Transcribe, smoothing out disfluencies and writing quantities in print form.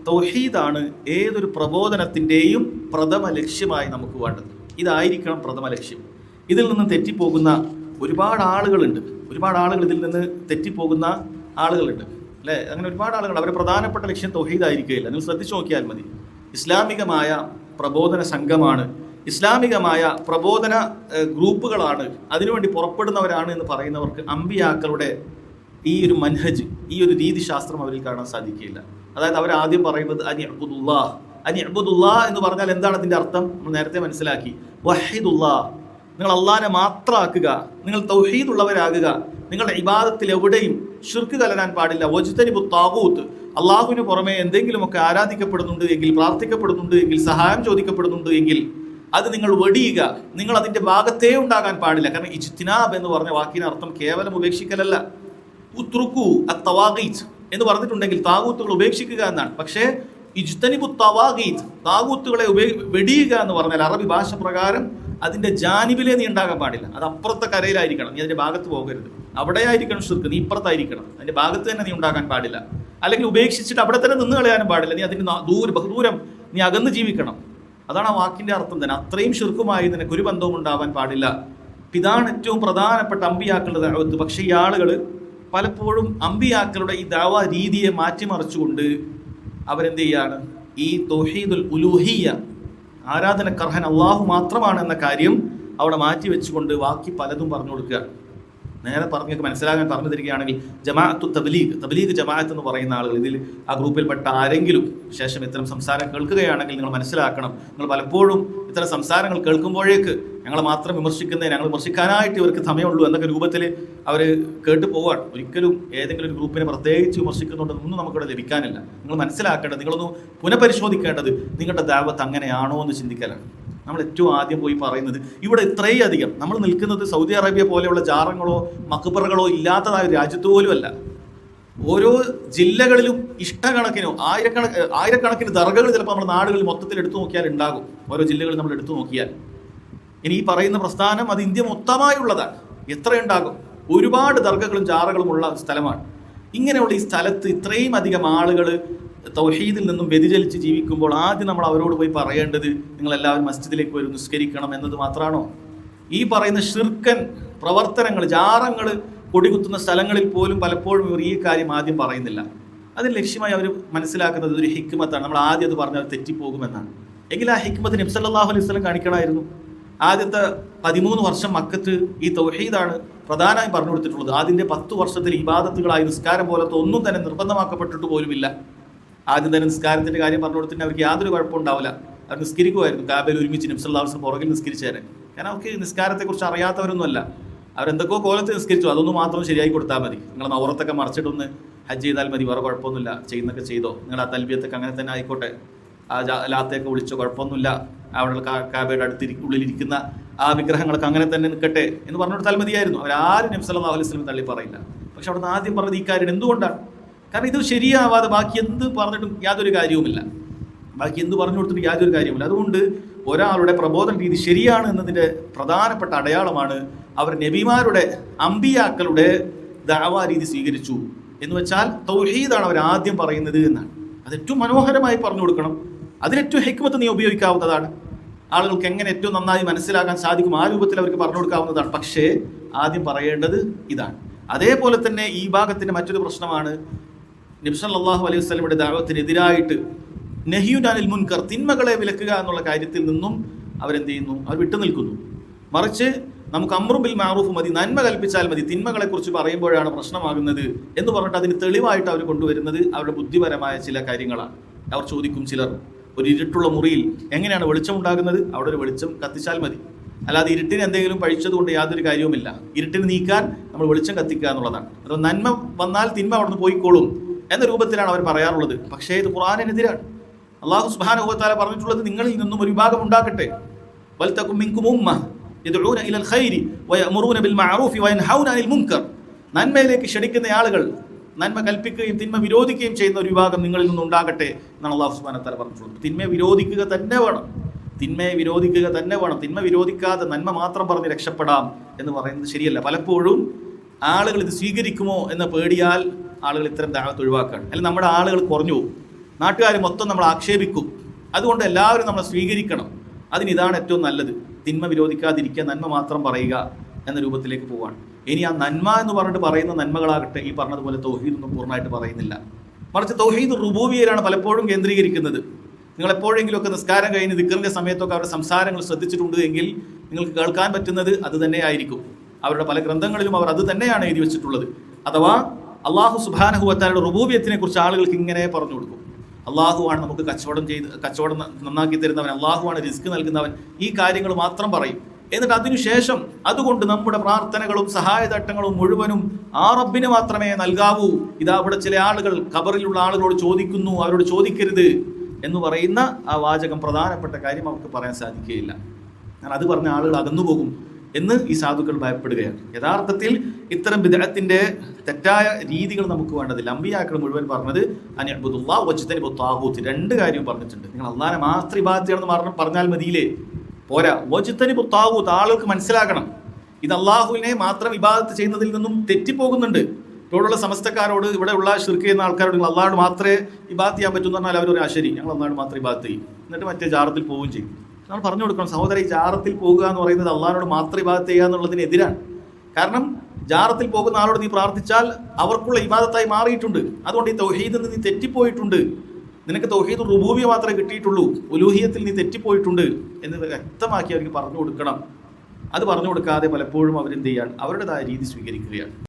തൗഹീദാണ് ഏതൊരു പ്രബോധനത്തിൻ്റെയും പ്രഥമ ലക്ഷ്യമായി നമുക്ക് വേണ്ടത്. ഇതായിരിക്കണം പ്രഥമ ലക്ഷ്യം. ഇതിൽ നിന്ന് തെറ്റിപ്പോകുന്ന ഒരുപാട് ആളുകളുണ്ട്. ഇതിൽ നിന്ന് തെറ്റിപ്പോകുന്ന ആളുകളുണ്ട്, അല്ലേ? അങ്ങനെ ഒരുപാട് ആളുകൾ. അവരുടെ പ്രധാനപ്പെട്ട ലക്ഷ്യം തൗഹീദായിരിക്കുകയില്ല. നിങ്ങൾ ശ്രദ്ധിച്ചു നോക്കിയാൽ മതി. ഇസ്ലാമികമായ പ്രബോധന സംഘമാണ്, ഇസ്ലാമികമായ പ്രബോധന ഗ്രൂപ്പുകളാണ്, അതിനുവേണ്ടി പുറപ്പെടുന്നവരാണ് എന്ന് പറയുന്നവർക്ക് അമ്പിയാക്കളുടെ ഈ ഒരു മൻഹജ്, ഈ ഒരു രീതിശാസ്ത്രം അവരിൽ കാണാൻ സാധിക്കുകയില്ല. അതായത് അവരാദ്യം പറയുന്നത് അനിഅ്ബുദുല്ലാ എന്ന് പറഞ്ഞാൽ എന്താണ് അതിൻ്റെ അർത്ഥം? നമ്മൾ നേരത്തെ മനസ്സിലാക്കി. വഹീദുല്ലാ, നിങ്ങൾ അള്ളാഹനെ മാത്രമാക്കുക, നിങ്ങൾ തൗഹീദ് ഉള്ളവരാകുക, നിങ്ങളുടെ ഇബാദത്തിൽ എവിടെയും ശിർക്ക് കലരാൻ പാടില്ല. വജ്തനിബു താഗൂത്ത്, അള്ളാഹുവിന് പുറമെ എന്തെങ്കിലുമൊക്കെ ആരാധിക്കപ്പെടുന്നുണ്ട് എങ്കിൽ, പ്രാർത്ഥിക്കപ്പെടുന്നുണ്ട് എങ്കിൽ, സഹായം ചോദിക്കപ്പെടുന്നുണ്ട് എങ്കിൽ അത് നിങ്ങൾ വെടിയുക, നിങ്ങൾ അതിൻ്റെ ഭാഗത്തേ ഉണ്ടാകാൻ പാടില്ല. കാരണം ഇജ്തിനാബ് എന്ന് പറഞ്ഞ വാക്കിന് അർത്ഥം കേവലം ഉപേക്ഷിക്കലല്ല. ഉത്രുക്കു അത്തവാഗീത്ത് എന്ന് പറഞ്ഞിട്ടുണ്ടെങ്കിൽ താഗൂത്തുകൾ ഉപേക്ഷിക്കുക എന്നാണ്. പക്ഷേ ഇജ്തനിബു തവാഗീത്ത്, താഗൂത്തുകളെ വെടിയുക എന്ന് പറഞ്ഞാൽ അറബി ഭാഷ പ്രകാരം അതിൻ്റെ ജാനിബിലേ നീ ഉണ്ടാകാൻ പാടില്ല. അത് അപ്പുറത്തെ കരയിലായിരിക്കണം, നീ അതിൻ്റെ ഭാഗത്ത് പോകരുത്. അവിടെയായിരിക്കണം ശിർക്ക്, നീ ഇപ്പുറത്തായിരിക്കണം, അതിൻ്റെ ഭാഗത്ത് തന്നെ നീ ഉണ്ടാകാൻ പാടില്ല. അല്ലെങ്കിൽ ഉപേക്ഷിച്ചിട്ട് അവിടെ തന്നെ നിന്ന് കളയാനും പാടില്ല. നീ അതിന് ബഹുദൂരം നീ അകന്ന് ജീവിക്കണം. അതാണ് ആ വാക്കിൻ്റെ അർത്ഥം തന്നെ. അത്രയും ശിർക്കുമായി നിനക്ക് ഒരു ബന്ധവും ഉണ്ടാവാൻ പാടില്ല. ഇതാണ് ഏറ്റവും പ്രധാനപ്പെട്ട അമ്പിയാക്കളുടെ ദഅവത്ത്. പക്ഷേ ഈ ആളുകൾ പലപ്പോഴും അമ്പിയാക്കളുടെ ഈ ദഅവ രീതിയെ മാറ്റിമറിച്ചുകൊണ്ട് അവരെന്ത് ചെയ്യാണ്? ഈ തൗഹീദുൽ ഉലൂഹിയ്യ, ആരാധനക്കർഹൻ അള്ളാഹു മാത്രമാണ് എന്ന കാര്യം അവിടെ മാറ്റി വെച്ചുകൊണ്ട് ബാക്കി പലതും പറഞ്ഞു കൊടുക്കുക. നേരെ പറഞ്ഞൊക്കെ മനസ്സിലാകാൻ പറഞ്ഞു തരികയാണെങ്കിൽ ജമാഅത്തു തബ്ലീഗ് ജമാഅത്ത് എന്ന് പറയുന്ന ആളുകൾ, ഇതിൽ ആ ഗ്രൂപ്പിൽപ്പെട്ട ആരെങ്കിലും ശേഷം ഇത്തരം സംസാരം കേൾക്കുകയാണെങ്കിൽ നിങ്ങൾ മനസ്സിലാക്കണം, നിങ്ങൾ പലപ്പോഴും ഇത്തരം സംസാരങ്ങൾ കേൾക്കുമ്പോഴേക്ക് ഞങ്ങളെ മാത്രം വിമർശിക്കുന്നതിന്, ഞങ്ങൾ വിമർശിക്കാനായിട്ട് ഇവർക്ക് സമയമുള്ളൂ എന്നൊക്കെ രൂപത്തിൽ അവർ കേട്ടു പോവാണ്. ഒരിക്കലും ഏതെങ്കിലും ഒരു ഗ്രൂപ്പിനെ പ്രത്യേകിച്ച് വിമർശിക്കുന്നുണ്ടെന്നൊന്നും നമുക്കിവിടെ ലഭിക്കാനില്ല. നിങ്ങൾ മനസ്സിലാക്കേണ്ടത്, നിങ്ങളൊന്ന് പുനഃപരിശോധിക്കേണ്ടത് നിങ്ങളുടെ ദഅവത്ത് അങ്ങനെയാണോ എന്ന് ചിന്തിക്കലാണ്. നമ്മൾ ഏറ്റവും ആദ്യം പോയി പറയുന്നത് ഇവിടെ ഇത്രയും അധികം നമ്മൾ നിൽക്കുന്നത് സൗദി അറേബ്യ പോലെയുള്ള ജാറങ്ങളോ മക്ബറകളോ ഇല്ലാത്തതായ ഒരു രാജ്യത്ത് പോലും അല്ല. ഓരോ ജില്ലകളിലും ഇഷ്ടക്കണക്കിനോ ആയിരക്കണക്കിന് ദർഗകൾ ചിലപ്പോൾ നമ്മുടെ നാടുകളിൽ മൊത്തത്തിൽ എടുത്തു നോക്കിയാൽ ഉണ്ടാകും. ഓരോ ജില്ലകളിൽ നമ്മൾ എടുത്തു നോക്കിയാൽ ഇനി ഈ പറയുന്ന പ്രസ്ഥാനം അത് ഇന്ത്യ മൊത്തമായുള്ളതാണ്. എത്രയുണ്ടാകും? ഒരുപാട് ദർഗകളും ജാറകളും ഉള്ള സ്ഥലമാണ്. ഇങ്ങനെയുള്ള ഈ സ്ഥലത്ത് ഇത്രയും അധികം ആളുകൾ തൗഹീദിൽ നിന്നും വ്യതിചലിച്ച് ജീവിക്കുമ്പോൾ ആദ്യം നമ്മൾ അവരോട് പോയി പറയേണ്ടത് നിങ്ങളെല്ലാവരും മസ്ജിദിലേക്ക് വരും, നിസ്കരിക്കണം എന്നത് മാത്രമാണോ? ഈ പറയുന്ന ശിർക്കൻ പ്രവർത്തനങ്ങൾ, ജാറങ്ങൾ കൊടികുത്തുന്ന സ്ഥലങ്ങളിൽ പോലും പലപ്പോഴും ഇവർ ഈ കാര്യം ആദ്യം പറയുന്നില്ല. അതിന് ലക്ഷ്യമായി അവർ മനസ്സിലാക്കുന്നത് ഒരു ഹിക്മത്താണ്. നമ്മൾ ആദ്യം അത് പറഞ്ഞാൽ തെറ്റിപ്പോകുമെന്നാണ്. എങ്കിൽ ആ ഹിക്മത്ത് നബി സല്ലല്ലാഹു അലൈഹി വസല്ലം കാണിക്കണമായിരുന്നു. ആദ്യത്തെ 13 വർഷം മക്കത്ത് ഈ തൗഹീദാണ് പ്രധാനമായും പറഞ്ഞു കൊടുത്തിട്ടുള്ളത്. ആദ്യത്തെ 10 വർഷത്തിൽ ഇബാദത്തുകളായി നിസ്കാരം പോലത്തെ ഒന്നും തന്നെ നിർബന്ധമാക്കപ്പെട്ടിട്ട് പോലുമില്ല. ആദ്യം തന്നെ നിസ്കാരത്തിൻ്റെ കാര്യം പറഞ്ഞു കൊടുത്തിട്ട് അവർക്ക് യാതൊരു കുഴപ്പമുണ്ടാവില്ല. അവർ നിസ്കരിക്കുമായിരുന്നു കാബയിൽ ഒരുമിച്ച് നബി സല്ലല്ലാഹു അലൈഹി വസല്ലം പുറകിൽ നിസ്കരിച്ചേരെ. കാരണം അവർക്ക് നിസ്കാരത്തെക്കുറിച്ച് അറിയാത്തവരൊന്നുമല്ല. അവരെന്തൊക്കെയോ കോലത്തിൽ നിസ്കരിച്ചു, അതൊന്നും മാത്രം ശരിയായി കൊടുത്താൽ മതി. നിങ്ങൾ നവറത്തൊക്കെ മറിച്ചിട്ടൊന്ന് ഹജ്ജ് ചെയ്താൽ മതി, വേറെ കുഴപ്പമൊന്നുമില്ല, ചെയ്യുന്നൊക്കെ ചെയ്തോ, നിങ്ങൾ ആ തൽബിയത്തൊക്കെ അങ്ങനെ തന്നെ ആയിക്കോട്ടെ, ആ ലാത്തെയൊക്കെ വിളിച്ചോ, കുഴപ്പമൊന്നുമില്ല, അവിടെ കാബയുടെ ഉള്ളിലിരിക്കുന്ന ആ വിഗ്രഹങ്ങളൊക്കെ അങ്ങനെ തന്നെ നിൽക്കട്ടെ എന്ന് പറഞ്ഞു കൊടുത്താൽ മതിയായിരുന്നു. അവരാരും നബി സല്ലല്ലാഹു അലൈഹി വസല്ലം തള്ളി പറയില്ല. പക്ഷെ അവിടെ നിന്ന് ആദ്യം പറഞ്ഞത് ഈ കാര്യം എന്തുകൊണ്ടാണ്? കാരണം ഇത് ശരിയാവാതെ ബാക്കി എന്ത് പറഞ്ഞിട്ടും യാതൊരു കാര്യവുമില്ല. ബാക്കി എന്ത് പറഞ്ഞു കൊടുത്തിട്ട് യാതൊരു കാര്യവുമില്ല. അതുകൊണ്ട് ഒരാളുടെ പ്രബോധന രീതി ശരിയാണ് എന്നതിൻ്റെ പ്രധാനപ്പെട്ട അടയാളമാണ് അവർ നബിമാരുടെ അമ്പിയാക്കളുടെ ദഅവ രീതി സ്വീകരിച്ചു എന്ന് വെച്ചാൽ തൗഹീദാണ് അവർ ആദ്യം പറയുന്നത് എന്നാണ്. അത് ഏറ്റവും മനോഹരമായി പറഞ്ഞു കൊടുക്കണം. അതിനേറ്റവും ഹിക്മത്ത് നീ ഉപയോഗിക്കാവുന്നതാണ്. ആളുകൾക്ക് എങ്ങനെ ഏറ്റവും നന്നായി മനസ്സിലാക്കാൻ സാധിക്കും ആ രൂപത്തിൽ അവർക്ക് പറഞ്ഞു കൊടുക്കാവുന്നതാണ്. പക്ഷേ ആദ്യം പറയേണ്ടത് ഇതാണ്. അതേപോലെ തന്നെ ഈ ഭാഗത്തിൻ്റെ മറ്റൊരു പ്രശ്നമാണ് നബി സല്ലല്ലാഹു അലൈഹി വസല്ലമയുടെ ദഅവത്തിനെതിരായിട്ട് നഹിയുൻ അനിൽ മുൻകർ, തിന്മകളെ വിലക്കുക എന്നുള്ള കാര്യത്തിൽ നിന്നും അവരെന്ത് ചെയ്യുന്നു? അവർ വിട്ടുനിൽക്കുന്നു. മറിച്ച് നമുക്ക് അംറു ബിൽ മഅറൂഫ് മതി, നന്മ കൽപ്പിച്ചാൽ മതി, തിന്മകളെക്കുറിച്ച് പറയുമ്പോഴാണ് പ്രശ്നമാകുന്നത് എന്ന് പറഞ്ഞിട്ട് അതിന് തെളിവായിട്ട് അവർ കൊണ്ടുവരുന്നത് അവരുടെ ബുദ്ധിപരമായ ചില കാര്യങ്ങളാണ്. അവർ ചോദിക്കും, ചിലർ ഒരു ഇരുട്ടുള്ള മുറിയിൽ എങ്ങനെയാണ് വെളിച്ചം ഉണ്ടാകുന്നത്? അവിടെ ഒരു വെളിച്ചം കത്തിച്ചാൽ മതി, അല്ലാതെ ഇരുട്ടിന് എന്തെങ്കിലും പഴിച്ചതുകൊണ്ട് യാതൊരു കാര്യവുമില്ല. ഇരുട്ടിന് നീക്കാൻ നമ്മൾ വെളിച്ചം കത്തിക്കുക എന്നുള്ളതാണ്. അത് നന്മ വന്നാൽ തിന്മ അവിടെ നിന്ന് പോയിക്കോളും എന്ന രൂപത്തിലാണ് അവർ പറയാറുള്ളത്. പക്ഷേ ഇത് ഖുർആനിനെതിരാണ്. അല്ലാഹു സുബ്ഹാനഹു വ തആല പറഞ്ഞിട്ടുള്ളത് നിങ്ങളിൽ നിന്നും ഒരു വിഭാഗം ഉണ്ടാകട്ടെ, വൽതകും മിൻകും ഉമ്മ യദ്ഊന ഇലൽ ഖൈരി വയഅ്മുറൂന ബിൽ മഅറൂഫി വയൻഹൗന അനിൽ മുൻകർ, നന്മയിലേക്ക് ക്ഷണിക്കുന്ന ആളുകൾ, നന്മ കൽപ്പിക്കുകയും തിന്മ വിരോധിക്കുകയും ചെയ്യുന്ന ഒരു വിഭാഗം നിങ്ങളിൽ നിന്നും ഉണ്ടാകട്ടെ എന്നാണ് അല്ലാഹു സുബ്ഹാനഹു വ തആല പറഞ്ഞിട്ടുള്ളത്. തിന്മയെ വിരോധിക്കുക തന്നെ വേണം, തിന്മ വിരോധിക്കാതെ നന്മ മാത്രം പറഞ്ഞ് രക്ഷപ്പെടാം എന്ന് പറയുന്നത് ശരിയല്ല. പലപ്പോഴും ആളുകൾ ഇത് സ്വീകരിക്കുമോ എന്ന പേടിയാൽ ആളുകൾ ഇത്തരം ദഅവത്ത് ഒഴിവാക്കുകയാണ്. അല്ലെങ്കിൽ നമ്മുടെ ആളുകൾ കുറഞ്ഞു പോകും. നാട്ടുകാർ മൊത്തം നമ്മൾ ആക്ഷേപിക്കും. അതുകൊണ്ട് എല്ലാവരും നമ്മളെ സ്വീകരിക്കണം. അതിനിതാണ് ഏറ്റവും നല്ലത്. തിന്മ വിരോധിക്കാതിരിക്കുക, നന്മ മാത്രം പറയുക എന്ന രൂപത്തിലേക്ക് പോവാണ്. ഇനി ആ നന്മ എന്ന് പറഞ്ഞിട്ട് പറയുന്ന നന്മകളാകട്ടെ ഈ പറഞ്ഞതുപോലെ തൗഹീദൊന്നും പൂർണ്ണമായിട്ട് പറയുന്നില്ല. മറിച്ച് തൗഹീദ് റുബൂബിയയിലാണ് പലപ്പോഴും കേന്ദ്രീകരിക്കുന്നത്. നിങ്ങൾ എപ്പോഴെങ്കിലുമൊക്കെ നിസ്കാരം കഴിഞ്ഞ് ദിക്റിന്റെ സമയത്തൊക്കെ അവരുടെ സംസാരങ്ങൾ ശ്രദ്ധിച്ചിട്ടുണ്ട് എങ്കിൽ നിങ്ങൾക്ക് കേൾക്കാൻ പറ്റുന്നത് അത് തന്നെയായിരിക്കും. അവരുടെ പല ഗ്രന്ഥങ്ങളിലും അവർ അത് തന്നെയാണ് എഴുതി വെച്ചിട്ടുള്ളത്. അഥവാ അള്ളാഹു സുബ്ഹാനഹു വ തആലയുടെ റുബൂബിയത്തിനെ കുറിച്ച് ആളുകൾക്ക് ഇങ്ങനെ പറഞ്ഞു കൊടുക്കും. അള്ളാഹുവാണ് നമുക്ക് കച്ചവടം നന്നാക്കി തരുന്നവൻ, അള്ളാഹുവാണ് റിസ്ക് നൽകുന്നവൻ, ഈ കാര്യങ്ങൾ മാത്രം പറയും. എന്നിട്ട് അതിനുശേഷം അതുകൊണ്ട് നമ്മുടെ പ്രാർത്ഥനകളും സഹായതട്ടങ്ങളും മുഴുവനും ആ റബ്ബിന് മാത്രമേ നൽകാവൂ. ഇതാ അവിടെ ചില ആളുകൾ ഖബറിലുള്ള ആളുകളോട് ചോദിക്കുന്നു, അവരോട് ചോദിക്കരുത് എന്ന് പറയുന്ന ആ വാചകം പ്രധാനപ്പെട്ട കാര്യം അവർക്ക് പറയാൻ സാധിക്കുകയില്ല. ഞാൻ അത് പറഞ്ഞ ആളുകൾ അകന്നു പോകും എന്ന് ഈ സാധുക്കൾ ഭയപ്പെടുകയാണ്. യഥാർത്ഥത്തിൽ ഇത്തരം ബിദ്അത്തിന്റെ തെറ്റായ രീതികൾ നമുക്ക് വേണ്ടതില്ല. അമ്പിയാക്കൾ മുഴുവൻ പറഞ്ഞത് അനിഅ്ബുദുല്ലാഹ് വജ്തനിബു ത്വാഗൂത്ത്, രണ്ട് കാര്യം പറഞ്ഞിട്ടുണ്ട്. നിങ്ങൾ അല്ലാഹനെ മാത്രം ഇബാദത്ത് ചെയ്യണമെന്ന് പറഞ്ഞാൽ മതിയില്ലേ? പോരാ. വജ്തനിബു ത്വാഗൂത്ത്, ആളുകൾക്ക് മനസ്സിലാക്കണം ഇത് അള്ളാഹുവിനെ മാത്രം ഇബാദത്ത് ചെയ്യുന്നതിൽ നിന്നും തെറ്റിപ്പോകുന്നുണ്ട്. ഇവിടെയുള്ള സമസ്തക്കാരോട്, ഇവിടെയുള്ള ശിർക്ക് ചെയ്യുന്ന ആൾക്കാരോട് നിങ്ങൾ അള്ളാഹോട് മാത്രമേ ഇബാദത്ത് ചെയ്യാൻ പറ്റുമെന്ന് പറഞ്ഞാൽ അവരൊരു ശരി, ഞങ്ങൾ അള്ളാഹോട് മാത്രം ഇബാദത്ത് ചെയ്യും. എന്നിട്ട് മറ്റേ ജാറത്തിൽ പോവുകയും ചെയ്യും. നമ്മൾ പറഞ്ഞു കൊടുക്കണം, സഹോദര, ഈ ജാറത്തിൽ പോകുക എന്ന് പറയുന്നത് അള്ളാഹിനോട് മാത്രം ഇബാദത്ത് ചെയ്യുക എന്നുള്ളതിനെതിരാണ്. കാരണം ജാറത്തിൽ പോകുന്ന ആളോട് നീ പ്രാർത്ഥിച്ചാൽ അവർക്കുള്ള ഇബാദത്തായി മാറിയിട്ടുണ്ട്. അതുകൊണ്ട് ഈ തൗഹീദിൽ നിന്ന് നീ തെറ്റിപ്പോയിട്ടുണ്ട്. നിനക്ക് തൗഹീദ് റുബൂബിയ മാത്രമേ കിട്ടിയിട്ടുള്ളൂ, ഉലൂഹിയത്തിൽ നീ തെറ്റിപ്പോയിട്ടുണ്ട് എന്ന് വ്യക്തമാക്കി അവർക്ക് പറഞ്ഞു കൊടുക്കണം. അത് പറഞ്ഞു കൊടുക്കാതെ പലപ്പോഴും അവരെന്ത് ചെയ്യാണ്? അവരുടേതായ രീതി സ്വീകരിക്കുകയാണ്.